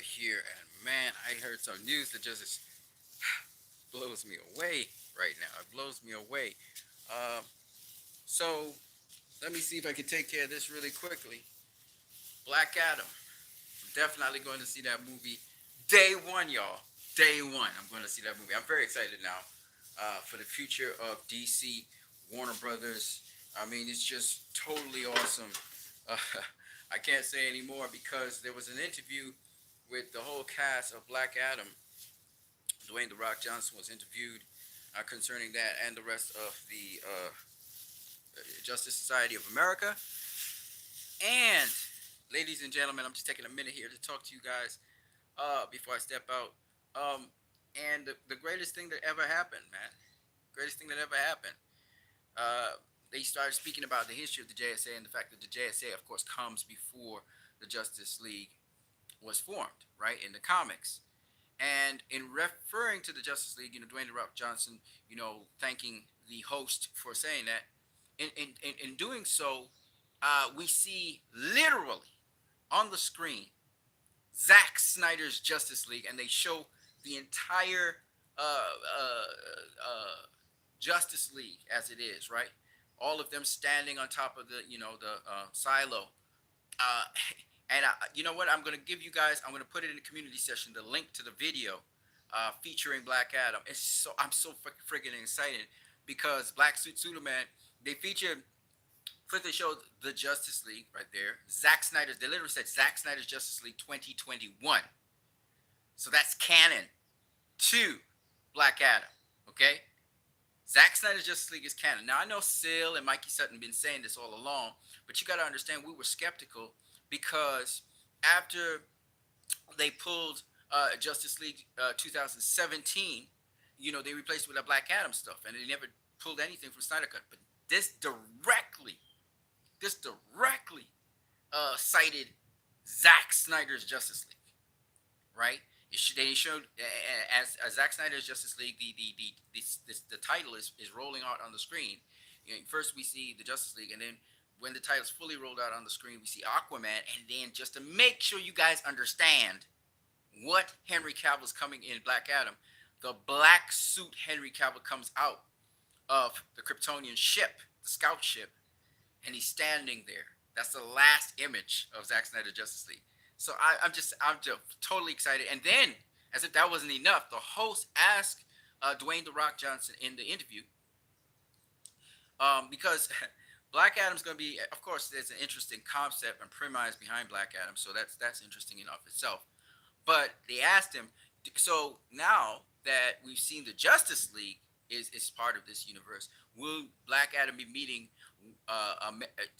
here, and man, I heard some news that just blows me away right now. It blows me away. Um, so let me see if I can take care of this really quickly. Black Adam. I'm definitely going to see that movie day one, y'all. Day one. I'm going to see that movie. I'm very excited now for the future of DC, Warner Brothers. I mean, it's just totally awesome. Uh, I can't say anymore because there was an interview with the whole cast of Black Adam. Dwayne The Rock Johnson was interviewed concerning that and the rest of the Justice Society of America. And, ladies and gentlemen, I'm just taking a minute here to talk to you guys before I step out. Um, and the greatest thing that ever happened, man, greatest thing that ever happened. They started speaking about the history of the JSA and the fact that the JSA, of course, comes before the Justice League was formed, right, in the comics. And in referring to the Justice League, Dwayne The Rock Johnson, thanking the host for saying that. In doing so, we see literally on the screen Zack Snyder's Justice League, and they show the entire Justice League as it is, right? All of them standing on top of the silo. Uh, and you know what? I'm going to give you guys. I'm going to put it in the community session. The link to the video featuring Black Adam. I'm so freaking excited because Black Suit Superman. They featured. First, they showed the Justice League right there. Zack Snyder's. They literally said Zack Snyder's Justice League 2021. So that's canon to Black Adam. Okay. Zack Snyder's Justice League is canon. Now I know Sil and Mikey Sutton been saying this all along, but you got to understand we were skeptical because after they pulled Justice League 2017, they replaced it with a Black Adam stuff, and they never pulled anything from Snyder Cut. But this directly cited Zack Snyder's Justice League, right? They showed as Zack Snyder's Justice League, the title is rolling out on the screen. First we see the Justice League, and then when the title's fully rolled out on the screen, we see Aquaman, and then just to make sure you guys understand what Henry Cavill's coming in Black Adam, the black suit Henry Cavill comes out of the Kryptonian ship, the scout ship, and he's standing there. That's the last image of Zack Snyder's Justice League. So I'm just totally excited. And then, as if that wasn't enough, the host asked Dwayne The Rock Johnson in the interview, because Black Adam's going to be, of course, there's an interesting concept and premise behind Black Adam, so that's interesting in of itself. But they asked him, so now that we've seen the Justice League is part of this universe, will Black Adam be meeting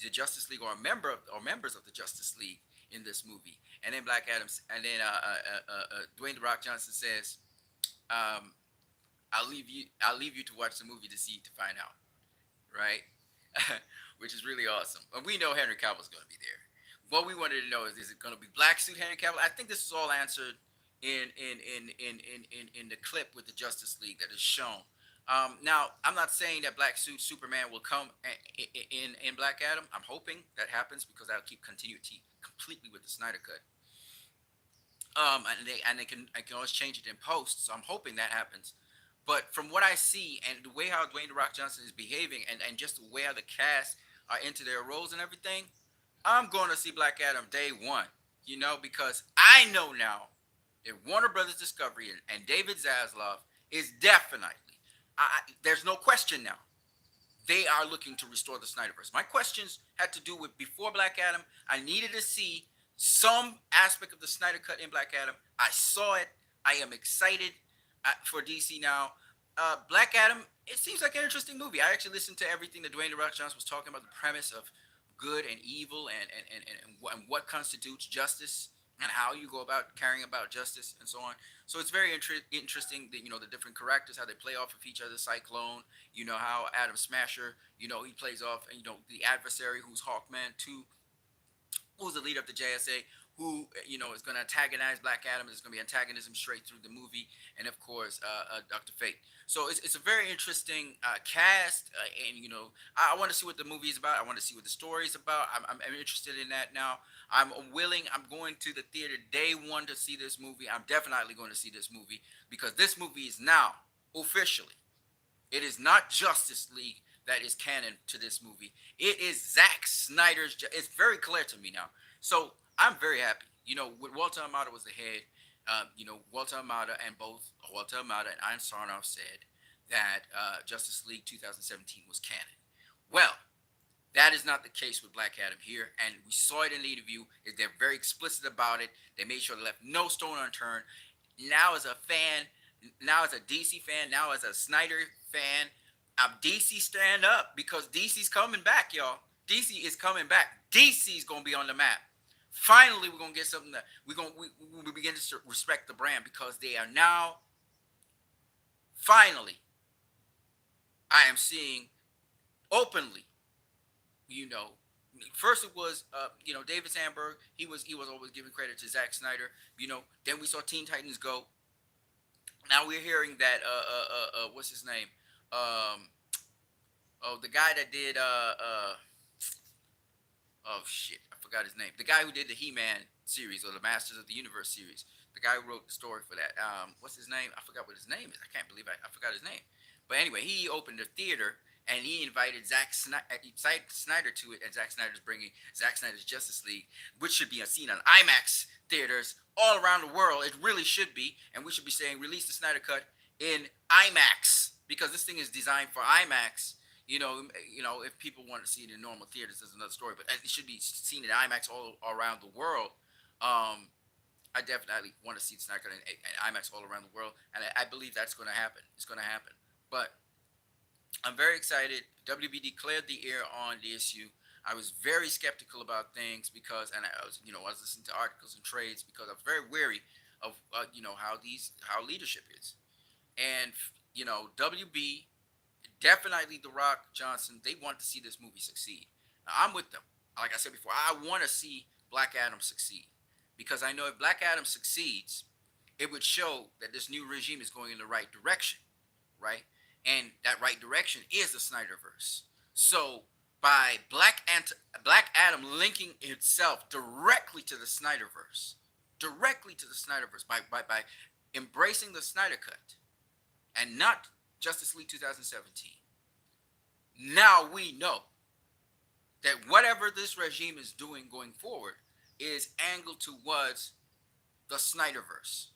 the Justice League or a member of, or members of the Justice League in this movie? And then Dwayne The Rock Johnson says, um, I'll leave you to watch the movie to find out, right? Which is really awesome. And we know Henry Cavill's going to be there. What we wanted to know is it going to be black suit Henry Cavill? I think this is all answered in the clip with the Justice League that is shown. Now, I'm not saying that black suit Superman will come in Black Adam. I'm hoping that happens because that'll keep continuity completely with the Snyder Cut. And they can always change it in post. So I'm hoping that happens. But from what I see and the way how Dwayne The Rock Johnson is behaving, and just the way how the cast are into their roles and everything, I'm going to see Black Adam day one. Because I know now that Warner Brothers Discovery and David Zaslav is definitely, there's no question now, they are looking to restore the Snyderverse. My questions had to do with before Black Adam. I needed to see some aspect of the Snyder Cut in Black Adam. I saw it. I am excited for DC now. Black Adam, it seems like an interesting movie. I actually listened to everything that Dwayne The Rock Johnson was talking about, the premise of good and evil, and what constitutes justice, and how you go about carrying about justice, and so on. So it's very interesting that the different characters, how they play off of each other. Cyclone, how Adam Smasher, he plays off, the adversary who's Hawkman 2, who's the leader of the JSA. who is going to antagonize Black Adam. There's going to be antagonism straight through the movie, and of course, Doctor Fate. So it's a very interesting cast, and I want to see what the movie is about. I want to see what the story is about. I'm interested in that now. I'm willing. I'm going to the theater day one to see this movie. I'm definitely going to see this movie because this movie is now officially. It is not Justice League that is canon to this movie. It is Zack Snyder's. It's very clear to me now. So I'm very happy. With Walter Amada was the head. Walter Amada and both Walter Amada and Ian Sarnoff said that Justice League 2017 was canon. Well, that is not the case with Black Adam here, and we saw it in the interview. They're very explicit about it. They made sure they left no stone unturned. Now, as a fan, now as a DC fan, now as a Snyder fan, DC stand up because DC's coming back, y'all. DC is coming back. DC's gonna be on the map. Finally, we're gonna get something that we begin to respect the brand because they are now. Finally, I am seeing openly. First it was David Sandberg. He was always giving credit to Zack Snyder. Then we saw Teen Titans Go. Now we're hearing that what's his name? The guy that did oh shit, I forgot his name. The guy who did the He-Man series or the Masters of the Universe series. The guy who wrote the story for that. What's his name? I forgot what his name is. I can't believe I forgot his name. But anyway, he opened a theater and he invited Zack Snyder to it, and Zack Snyder's bringing Zack Snyder's Justice League, which should be seen on IMAX theaters all around the world. It really should be, and we should be saying release the Snyder Cut in IMAX because this thing is designed for IMAX. If people want to see it in normal theaters, that's another story. But it should be seen in IMAX all around the world. I definitely want to see the Snyder Cut in IMAX all around the world, and I believe that's going to happen. It's going to happen, but I'm very excited. WB declared the air on the issue. I was very skeptical about things because, and I was listening to articles and trades because I'm very wary of, how leadership is. And, WB, definitely The Rock, Johnson, they want to see this movie succeed. Now, I'm with them. Like I said before, I want to see Black Adam succeed because I know if Black Adam succeeds, it would show that this new regime is going in the right direction, right? And that right direction is the Snyderverse. So by Black Adam linking itself directly to the Snyderverse, by embracing the Snyder Cut and not Justice League 2017, now we know that whatever this regime is doing going forward is angled towards the Snyderverse.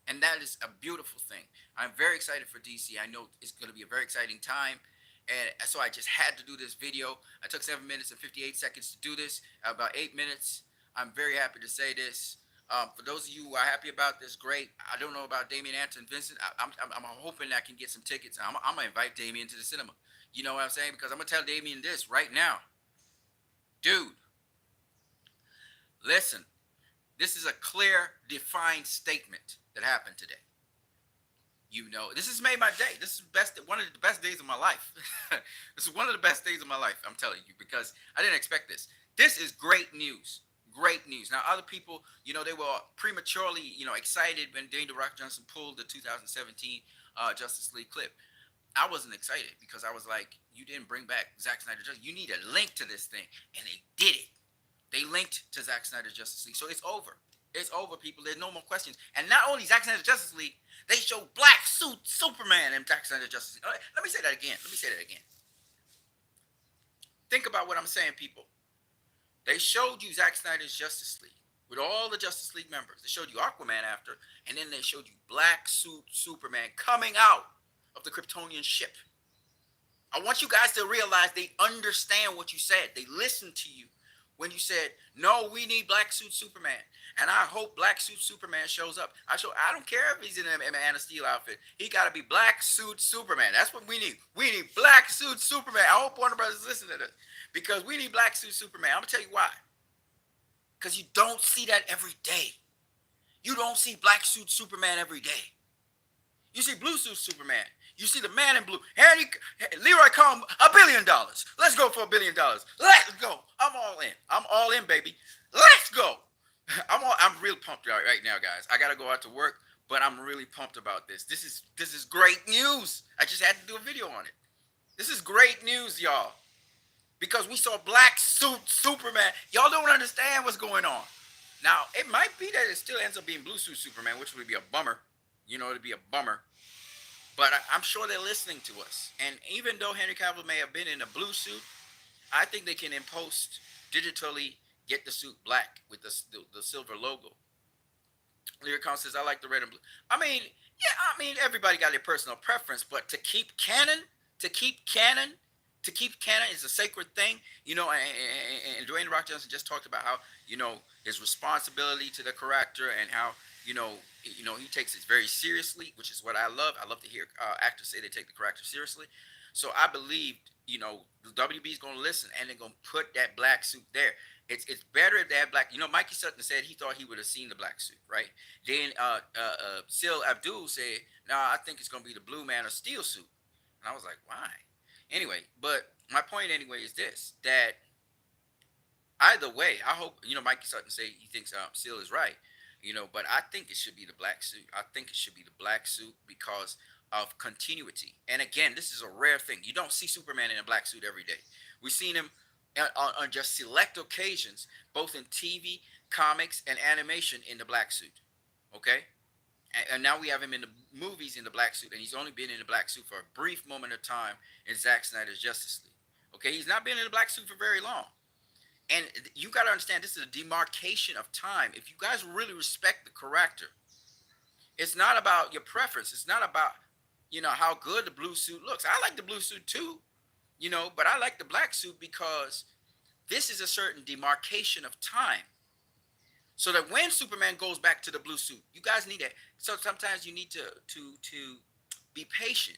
And that is a beautiful thing. I'm very excited for DC. I know it's going to be a very exciting time. And so I just had to do this video. I took 7 minutes and 58 seconds to do this, about 8 minutes. I'm very happy to say this. For those of you who are happy about this, great. I don't know about Damien, Anton, Vincent. I'm hoping I can get some tickets. I'm going to invite Damien to the cinema. You know what I'm saying? Because I'm going to tell Damien this right now. Dude, listen. This is a clear, defined statement that happened today. This has made my day. This is one of the best days of my life. This is one of the best days of my life, I'm telling you, because I didn't expect this. This is great news. Great news. Now, other people, they were prematurely, excited when Dwayne "The Rock" Johnson pulled the 2017 Justice League clip. I wasn't excited because I was like, you didn't bring back Zack Snyder. You need a link to this thing. And they did it. They linked to Zack Snyder's Justice League. So it's over. It's over, people. There's no more questions. And not only Zack Snyder's Justice League, they showed Black Suit Superman in Zack Snyder's Justice League. Right, let me say that again. Think about what I'm saying, people. They showed you Zack Snyder's Justice League with all the Justice League members. They showed you Aquaman after, and then they showed you Black Suit Superman coming out of the Kryptonian ship. I want you guys to realize they understand what you said. They listened to you when you said, no, we need Black Suit Superman. And I hope Black Suit Superman shows up. I don't care if he's in a Man of Steel outfit. He got to be Black Suit Superman. That's what we need. We need Black Suit Superman. I hope Warner Brothers listen to this because we need Black Suit Superman. I'm going to tell you why. Because you don't see that every day. You don't see Black Suit Superman every day. You see Blue Suit Superman. You see the Man in Blue. Leroy Cohn, $1 billion. Let's go for $1 billion. Let's go. I'm all in. I'm all in, baby. Let's go. I'm real pumped right now, guys. I gotta go out to work, but I'm really pumped about this. This is great news. I just had to do a video on it. This is great news, y'all, because we saw black suit Superman. Y'all don't understand what's going on. Now, it might be that it still ends up being blue suit Superman, which would be a bummer. It'd be a bummer. But I'm sure they're listening to us. And even though Henry Cavill may have been in a blue suit, I think they can in post digitally get the suit black with the silver logo. Lyricon says, I like the red and blue. Everybody got their personal preference, but to keep canon, to keep canon is a sacred thing, and Dwayne Rock Johnson just talked about how, his responsibility to the character and how, he takes it very seriously, which is what I love. I love to hear actors say they take the character seriously. So I believe, the WB is going to listen and they're going to put that black suit there. It's better if they have black. Mikey Sutton said he thought he would have seen the black suit, right? Then Sil Abdul said, "No, I think it's gonna be the Blue Man or Steel suit." And I was like, "Why?" Anyway, but my point anyway is this: that either way, I hope Mikey Sutton say he thinks Sil is right, but I think it should be the black suit. I think it should be the black suit because of continuity. And again, this is a rare thing. You don't see Superman in a black suit every day. We've seen him on just select occasions, both in TV, comics, and animation in the black suit. Okay? And now we have him in the movies in the black suit, and he's only been in the black suit for a brief moment of time in Zack Snyder's Justice League. Okay? He's not been in the black suit for very long. And you got to understand, this is a demarcation of time. If you guys really respect the character, it's not about your preference. It's not about, how good the blue suit looks. I like the blue suit too, but I like the black suit because this is a certain demarcation of time. So that when Superman goes back to the blue suit, you guys need it. So sometimes you need to be patient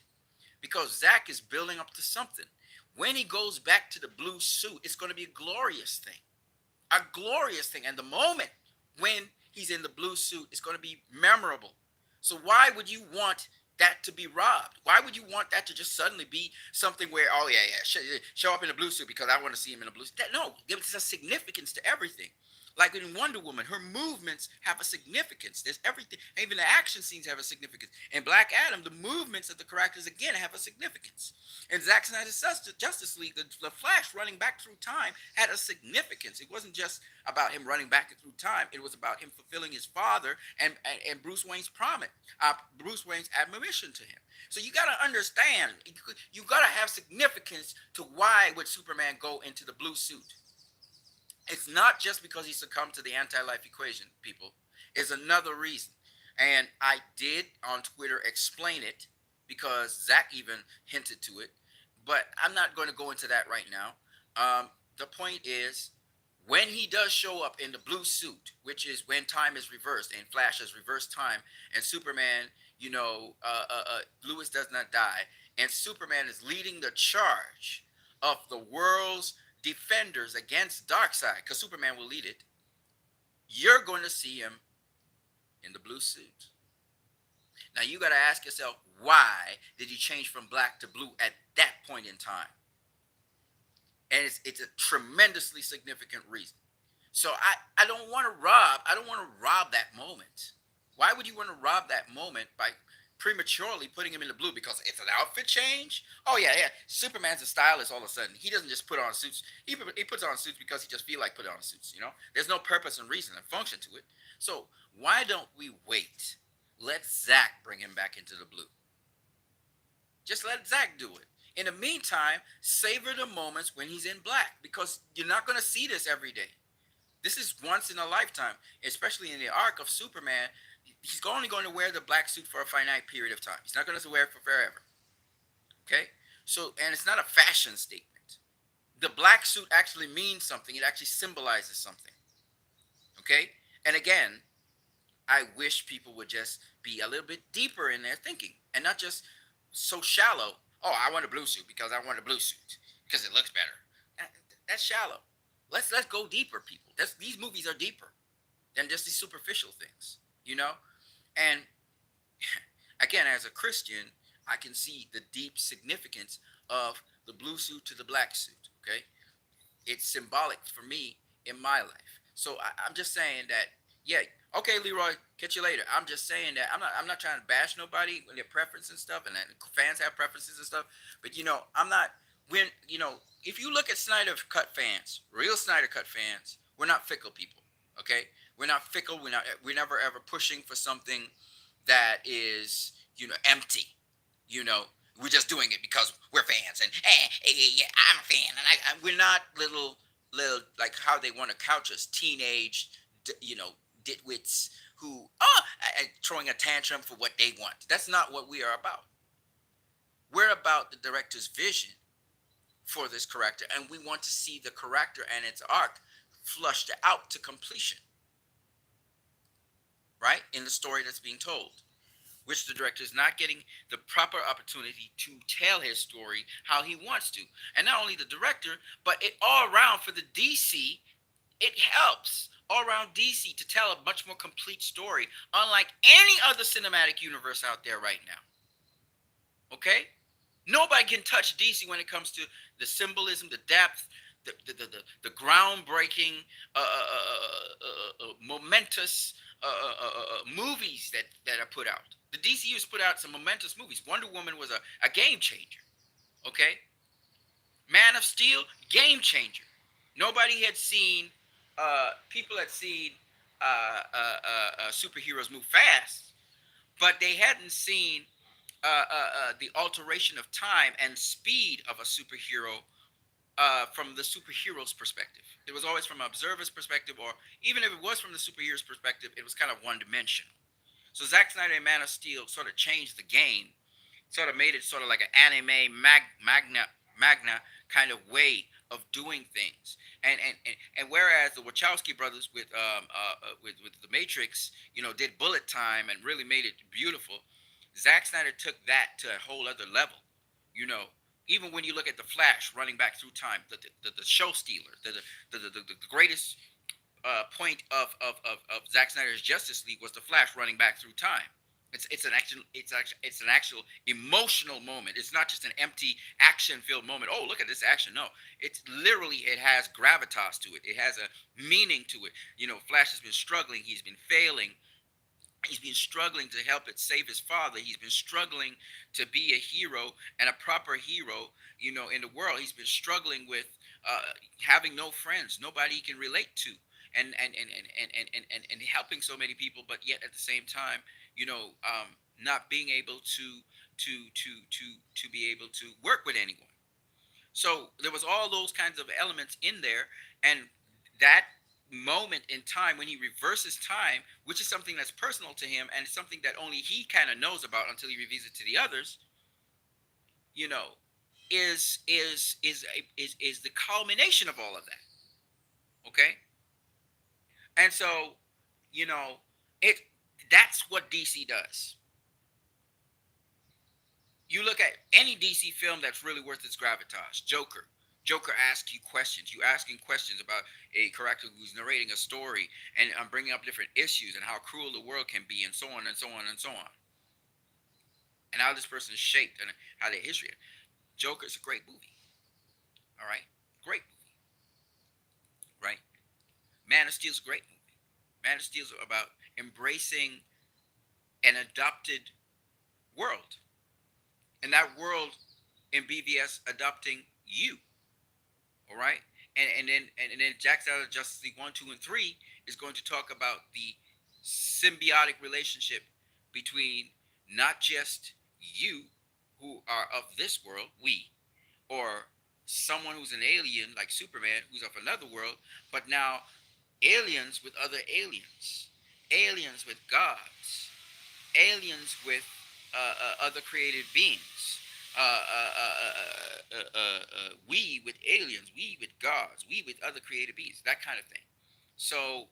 because Zach is building up to something. When he goes back to the blue suit, it's going to be a glorious thing. A glorious thing. And the moment when he's in the blue suit, it's going to be memorable. So why would you want that to be robbed? Why would you want that to just suddenly be something where, oh yeah, show up in a blue suit because I want to see him in a blue suit? No, there's a significance to everything. Like in Wonder Woman, her movements have a significance. There's everything, even the action scenes have a significance. In Black Adam, the movements of the characters again have a significance. In Zack Snyder's Justice League, the Flash running back through time had a significance. It wasn't just about him running back through time. It was about him fulfilling his father and Bruce Wayne's promise, Bruce Wayne's admonition to him. So you got to understand, you got to have significance to why would Superman go into the blue suit. It's not just because he succumbed to the anti-life equation, people. It's another reason. And I did on Twitter explain it because Zach even hinted to it. But I'm not going to go into that right now. The point is, when he does show up in the blue suit, which is when time is reversed and Flash has reversed time, and Superman, Lewis does not die, and Superman is leading the charge of the world's defenders against Darkseid, because Superman will lead it, you're going to see him in the blue suit. Now you got to ask yourself, why did he change from black to blue at that point in time? And it's a tremendously significant reason. So I don't want to rob that moment. Why would you want to rob that moment by prematurely putting him in the blue because it's an outfit change? Oh yeah. Superman's a stylist all of a sudden. He doesn't just put on suits. He puts on suits because he just feel like putting on suits, There's no purpose and reason and function to it. So why don't we wait? Let Zach bring him back into the blue. Just let Zach do it. In the meantime, savor the moments when he's in black because you're not going to see this every day. This is once in a lifetime, especially in the arc of Superman. He's only going to wear the black suit for a finite period of time. He's not going to wear it for forever. Okay? So, and it's not a fashion statement. The black suit actually means something. It actually symbolizes something. Okay? And again, I wish people would just be a little bit deeper in their thinking and not just so shallow. Oh, I want a blue suit because I want a blue suit because it looks better. That's shallow. Let's go deeper, people. These movies are deeper than just these superficial things, And again, as a Christian, I can see the deep significance of the blue suit to the black suit. Okay, it's symbolic for me in my life. So I'm just saying that Yeah. Okay, Leroy. Catch you later. I'm just saying that I'm not trying to bash nobody with their preference and stuff, and then fans have preferences and stuff. But I'm not when if you look at Snyder Cut fans, real Snyder Cut fans, we're not fickle people. Okay, we're not fickle. We're never ever pushing for something that is empty. You know, we're just doing it because we're fans, and yeah, I'm a fan, and we're not little like how they want to couch us, teenage, ditwits who throwing a tantrum for what they want. That's not what we are about. We're about the director's vision for this character, and we want to see the character and its arc flushed out to completion, right? In the story that's being told, which the director is not getting the proper opportunity to tell his story how he wants to. And not only the director, but it all around for the DC, it helps all around DC to tell a much more complete story, unlike any other cinematic universe out there right now. Okay? Nobody can touch DC when it comes to the symbolism, the depth, the groundbreaking, momentous movies that are put out. The DCU's put out some momentous movies. Wonder Woman was a game changer. Okay, Man of Steel, game changer. Nobody had seen. People had seen superheroes move fast, but they hadn't seen the alteration of time and speed of a superhero from the superhero's perspective. It was always from an observer's perspective, or even if it was from the superhero's perspective, it was kind of one dimensional. So Zack Snyder and Man of Steel sort of changed the game, sort of made it sort of like an anime magna kind of way of doing things. And whereas the Wachowski brothers with the Matrix, did bullet time and really made it beautiful, Zack Snyder took that to a whole other level. You know, even when you look at the Flash running back through time, the show stealer, the greatest point of Zack Snyder's Justice League was the Flash running back through time. It's an actual emotional moment. It's not just an empty action filled moment. Oh, look at this action. No, it's literally, it has gravitas to it. It has a meaning to it. Flash has been struggling. He's been failing. He's been struggling to help it save his father. He's been struggling to be a hero and a proper hero, in the world. He's been struggling with having no friends, nobody he can relate to, and helping so many people, but yet at the same time, not being able to be able to work with anyone. So there was all those kinds of elements in there, and that moment in time when he reverses time, which is something that's personal to him and something that only he kind of knows about until he reveals it to the others, you know, is the culmination of all of that. Okay, and so you know it. That's what DC does. You look at any DC film that's really worth its gravitas. Joker. Joker asks you questions. You asking questions about a character who's narrating a story and bringing up different issues and how cruel the world can be, and so on and so on and so on, and how this person is shaped and how their history. Joker's a great movie. All right, great movie. Right. Man of Steel's a great movie. Man of Steel's about embracing an adopted world, and that world in BVS adopting you. All right, and then Jack Snyder Justice League 1, 2, and 3 is going to talk about the symbiotic relationship between not just you, who are of this world, we, or someone who's an alien like Superman, who's of another world, but now aliens with other aliens, aliens with gods, aliens with other created beings. We with aliens, we with gods, we with other created beings, that kind of thing. So,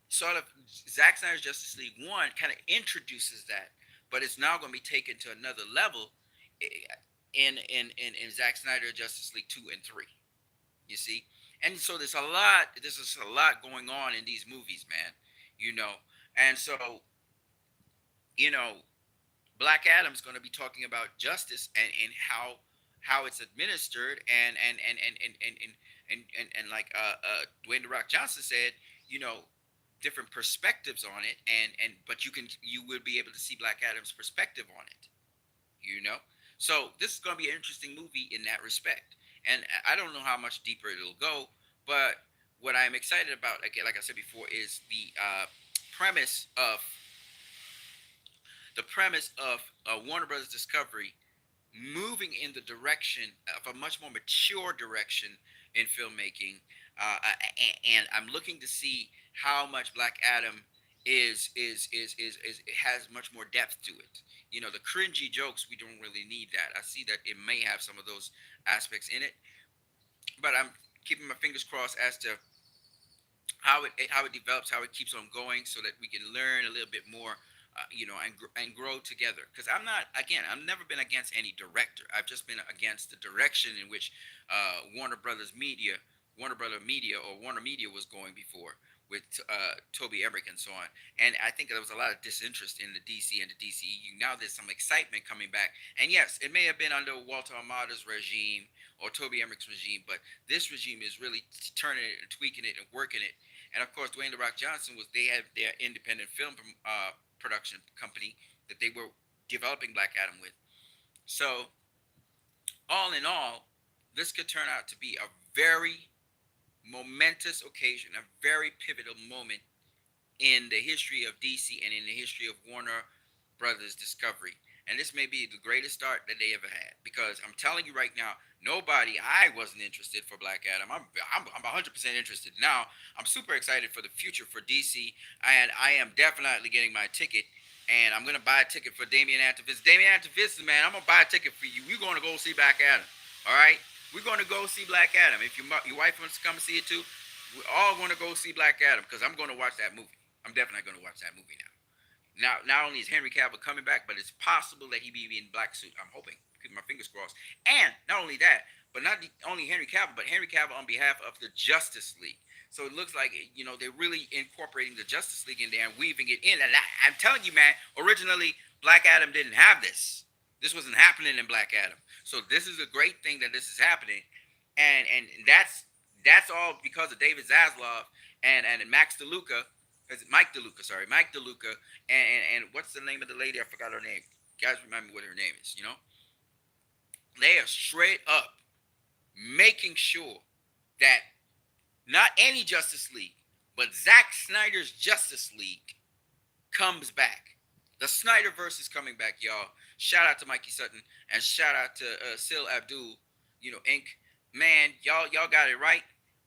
sort of, Zack Snyder's Justice League 1 kind of introduces that, but it's now going to be taken to another level in Zack Snyder Justice League 2 and 3. You see? And so there's just a lot going on in these movies, man. You know. And so, you know, Black Adam's going to be talking about justice and how it's administered, and like Dwayne the Rock Johnson said, you know, different perspectives on it, and but you will be able to see Black Adam's perspective on it. You know, so this is going to be an interesting movie in that respect. And I don't know how much deeper it'll go, but what I'm excited about, again, like I said before, is premise of the premise of Warner Brothers Discovery moving in the direction of a much more mature direction in filmmaking, and I'm looking to see how much Black Adam is has much more depth to it. You know, the cringy jokes, we don't really need that. I see that it may have some of those aspects in it, but I'm keeping my fingers crossed as to how it develops, how it keeps on going, so that we can learn a little bit more, and grow together. Because I've never been against any director. I've just been against the direction in which Warner Brother Media, or Warner Media, was going before with Toby Emmerich and so on. And I think there was a lot of disinterest in the DC and the DCEU. Now there's some excitement coming back. And yes, it may have been under Walter Amada's regime or Toby Emmerich's regime, but this regime is really turning it and tweaking it and working it. And of course, Dwayne the Rock Johnson they had their independent film production company that they were developing Black Adam with. So all in all, this could turn out to be a very momentous occasion, a very pivotal moment in the history of DC and in the history of Warner Brothers Discovery. And this may be the greatest start that they ever had, because I'm telling you right now, I wasn't interested for Black Adam. I'm 100% interested now. I'm super excited for the future for DC, and I am definitely getting my ticket. And I'm gonna buy a ticket for Damian Antovis. Damian Antovis, man, I'm gonna buy a ticket for you. We're gonna go see Black Adam. All right, we're gonna go see Black Adam. If your wife wants to come and see it too, we're all gonna go see Black Adam, because I'm gonna watch that movie. I'm definitely gonna watch that movie now. Not only is Henry Cavill coming back, but it's possible that he be in black suit. I'm hoping. Keep my fingers crossed. And not only that, but not only Henry Cavill, but Henry Cavill on behalf of the Justice League. So it looks like, they're really incorporating the Justice League in there and weaving it in. And I'm telling you, man, originally Black Adam didn't have this. This wasn't happening in Black Adam. So this is a great thing that this is happening, and that's all because of David Zaslav and Max DeLuca. Is it Mike DeLuca? Sorry, Mike DeLuca, and what's the name of the lady? I forgot her name. Guys, remind me what her name is. They are straight up making sure that not any Justice League, but Zack Snyder's Justice League comes back. The Snyderverse is coming back, y'all. Shout out to Mikey Sutton, and shout out to Sil Abdul, Inc. Man, y'all got it right.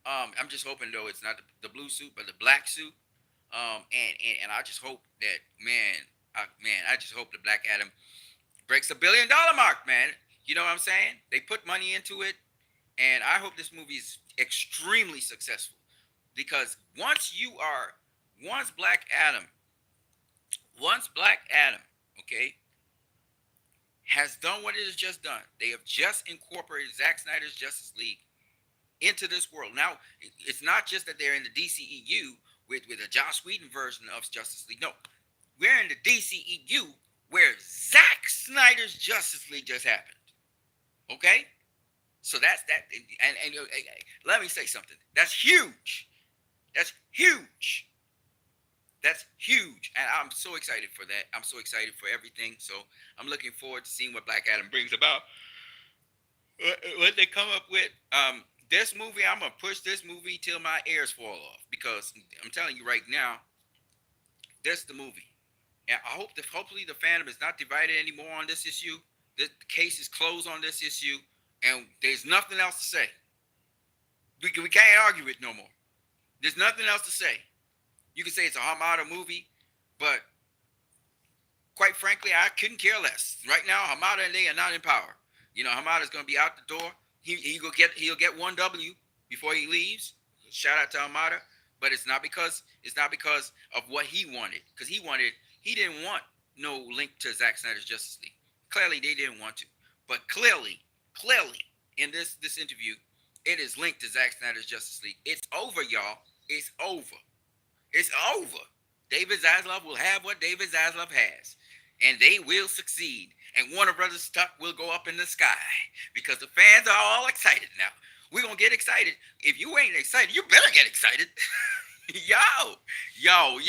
I'm just hoping, though, it's not the blue suit, but the black suit. And I just hope that, I just hope that Black Adam breaks the $1 billion mark, man. You know what I'm saying? They put money into it, and I hope this movie is extremely successful, because once Black Adam, okay, has done what it has just done, they have just incorporated Zack Snyder's Justice League into this world. Now, it's not just that they're in the DCEU with a Joss Whedon version of Justice League. No, we're in the DCEU where Zack Snyder's Justice League just happened. Okay? So that's that. And let me say something. That's huge. That's huge. That's huge. And I'm so excited for that. I'm so excited for everything. So I'm looking forward to seeing what Black Adam brings about. What they come up with. This movie, I'm going to push this movie till my ears fall off, because I'm telling you right now, this is the movie. And I hope hopefully the fandom is not divided anymore on this issue. The case is closed on this issue, and there's nothing else to say. We can't argue it no more. There's nothing else to say. You can say it's a Hamada movie, but quite frankly, I couldn't care less. Right now, Hamada and they are not in power. Hamada's going to be out the door. He'll get one W before he leaves. Shout out to Hamada, but it's not because of what he wanted, because he didn't want no link to Zack Snyder's Justice League. Clearly, they didn't want to, but clearly, in this interview, it is linked to Zack Snyder's Justice League. It's over, y'all. It's over. It's over. David Zaslav will have what David Zaslav has, and they will succeed. And Warner Brothers stock will go up in the sky, because the fans are all excited now. We're going to get excited. If you ain't excited, you better get excited. yo, yo,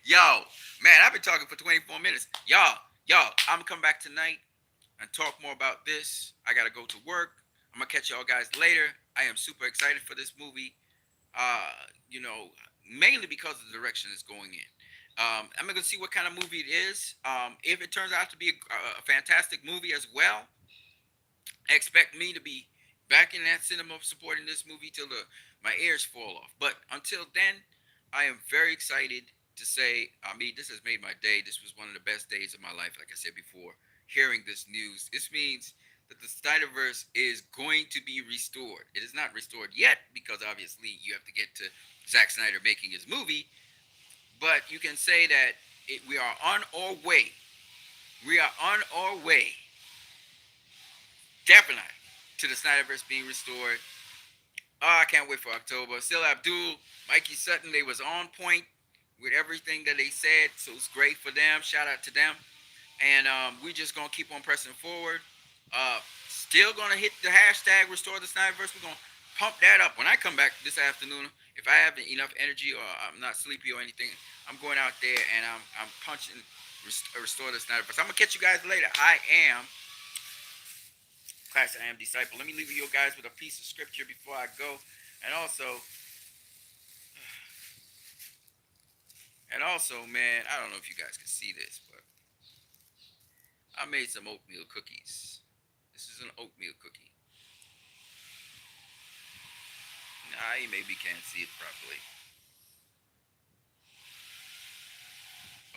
yo. Man, I've been talking for 24 minutes. Y'all, I'm gonna come back tonight and talk more about this. I gotta go to work. I'm gonna catch y'all guys later. I am super excited for this movie. You know, mainly because of the direction it's going in. I'm gonna see what kind of movie it is. If it turns out to be a fantastic movie as well, expect me to be back in that cinema supporting this movie till my ears fall off. But until then, I am very excited to say, I mean, this has made my day. This was one of the best days of my life, like I said before, hearing this news. This means that the Snyderverse is going to be restored. It is not restored yet because obviously you have to get to Zack Snyder making his movie, but you can say that we are on our way. We are on our way, definitely, to the Snyderverse being restored. Oh, I can't wait for October. Still Abdul, Mikey Sutton, they was on point with everything that they said, so it's great for them. Shout out to them. And we just gonna keep on pressing forward. Still gonna hit the hashtag Restore the Snyderverse. We're gonna pump that up when I come back this afternoon. If I have enough energy or I'm not sleepy or anything, I'm going out there and I'm punching Restore the Snyderverse. I'm gonna catch you guys later. I am Class I am Disciple. Let me leave you guys with a piece of scripture before I go, and also, man, I don't know if you guys can see this, but I made some oatmeal cookies. This is an oatmeal cookie. Nah, you maybe can't see it properly.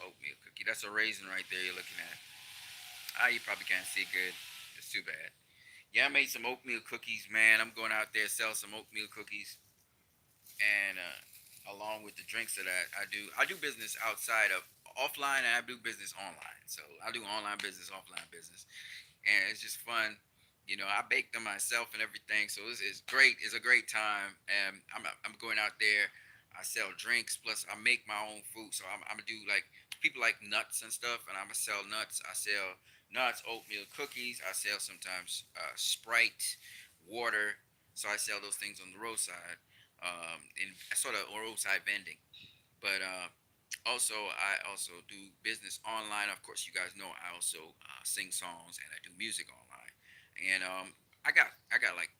Oatmeal cookie. That's a raisin right there you're looking at. Ah, you probably can't see it good. It's too bad. Yeah, I made some oatmeal cookies, man. I'm going out there sell some oatmeal cookies, and along with the drinks that I do business outside of offline, and I do business online. So I do online business, offline business, and it's just fun. You know, I bake them myself and everything, so it's great. It's a great time, and I'm going out there. I sell drinks, plus I make my own food. So I'm gonna do like people like nuts and stuff, and I'm gonna sell nuts. I sell nuts, oatmeal cookies. I sell sometimes Sprite, water. So I sell those things on the roadside, in sort of roadside vending. But I also do business online. Of course, you guys know I also sing songs and I do music online. And I got like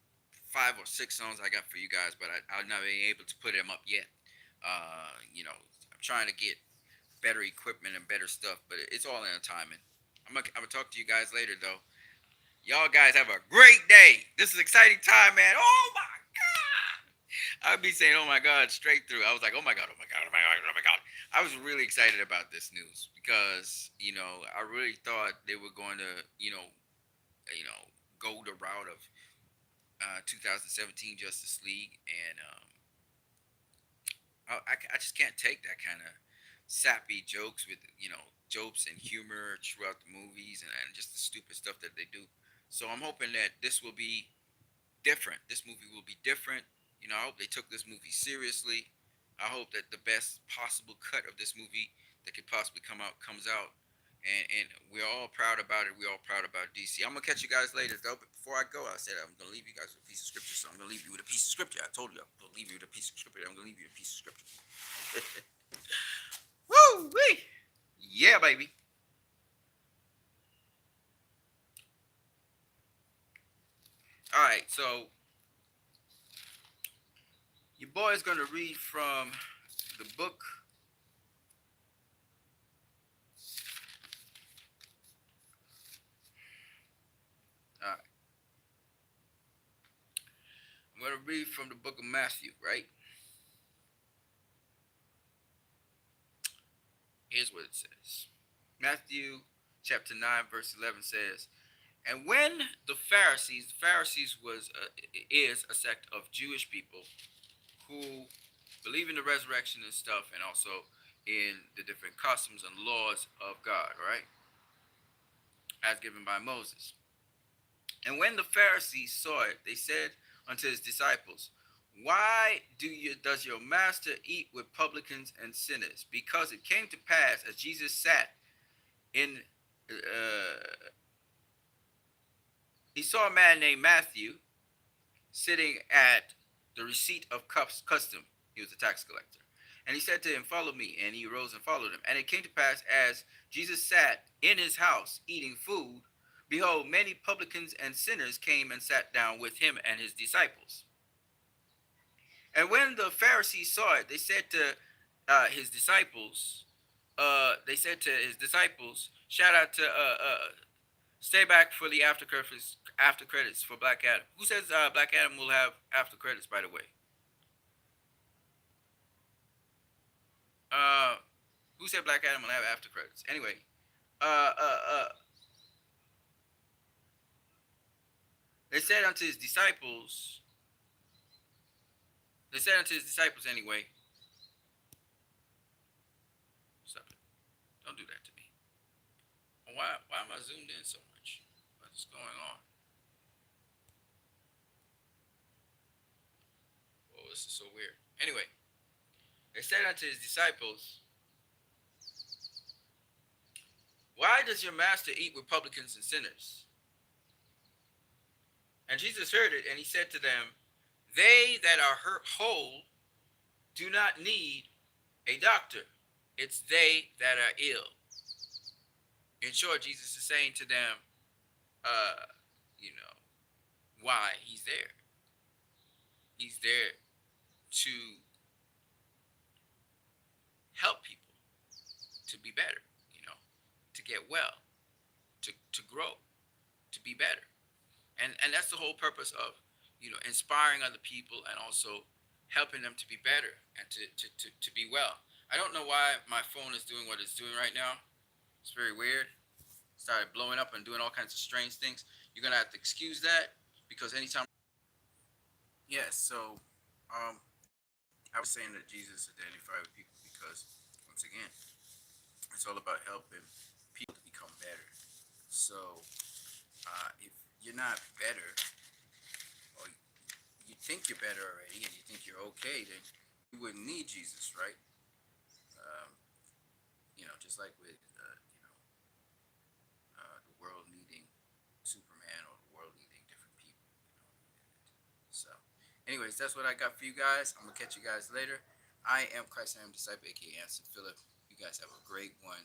5 or 6 songs I got for you guys, but I've not been able to put them up yet. I'm trying to get better equipment and better stuff, but it's all in a timing. I'm gonna talk to you guys later though. Y'all guys have a great day. This is an exciting time, man. Oh my god! I'd be saying, "Oh my God," straight through. I was like, "Oh my God, oh my God, oh my God, oh my God." I was really excited about this news because I really thought they were going to you know go the route of 2017 Justice League, and I just can't take that kind of sappy jokes with jokes and humor throughout the movies, and just the stupid stuff that they do. So I'm hoping that this will be different. This movie will be different. I hope they took this movie seriously. I hope that the best possible cut of this movie that could possibly come out comes out. And we're all proud about it. We're all proud about DC. I'm gonna catch you guys later though. But before I go, I said I'm gonna leave you guys with a piece of scripture. So I'm gonna leave you with a piece of scripture. I told you I'm gonna leave you with a piece of scripture. I'm gonna leave you with a piece of scripture. Woo wee! Yeah, baby. All right, so your boy is gonna read from the book. All right, I'm gonna read from the book of Matthew. Right. Here's what it says. Matthew chapter 9 verse 11 says, "And when the Pharisees was is a sect of Jewish people who believe in the resurrection and stuff, and also in the different customs and laws of God, right? As given by Moses. And when the Pharisees saw it, they said unto his disciples, Why does your master eat with publicans and sinners? Because it came to pass as Jesus sat in he saw a man named Matthew sitting at the receipt of custom. He was a tax collector. And he said to him, "Follow me." And he arose and followed him. And it came to pass, as Jesus sat in his house eating food, behold, many publicans and sinners came and sat down with him and his disciples. And when the Pharisees saw it, they said to his disciples, shout out to stay back for the after credits for Black Adam. Who says Black Adam will have after credits? By the way, uh, who said Black Adam will have after credits? Anyway, uh, uh, uh, they said unto his disciples. They said unto his disciples anyway. Stop it! Don't do that to me. Why am I zoomed in so much? What's going on? Oh, this is so weird. Anyway, they said unto his disciples, "Why does your master eat with publicans and sinners?" And Jesus heard it, and he said to them, "They that are whole do not need a doctor. It's they that are ill." In short, Jesus is saying to them, uh, you know, why he's there. He's there to help people to be better, to get well, to grow, to be better. And that's the whole purpose of, inspiring other people and also helping them to be better and to be well. I don't know why my phone is doing what it's doing right now. It's very weird. It started blowing up and doing all kinds of strange things. You're gonna have to excuse that because anytime. Yes. So, I was saying that Jesus identified with people because, once again, it's all about helping people to become better. So, if you're not better, or you think you're better already, and you think you're okay, then you wouldn't need Jesus, right? Um, just like with the world needing Superman or the world needing different people. So, anyways, that's what I got for you guys. I'm gonna catch you guys later. I am Christ, I am disciple, aka Anson Phillip. You guys have a great one.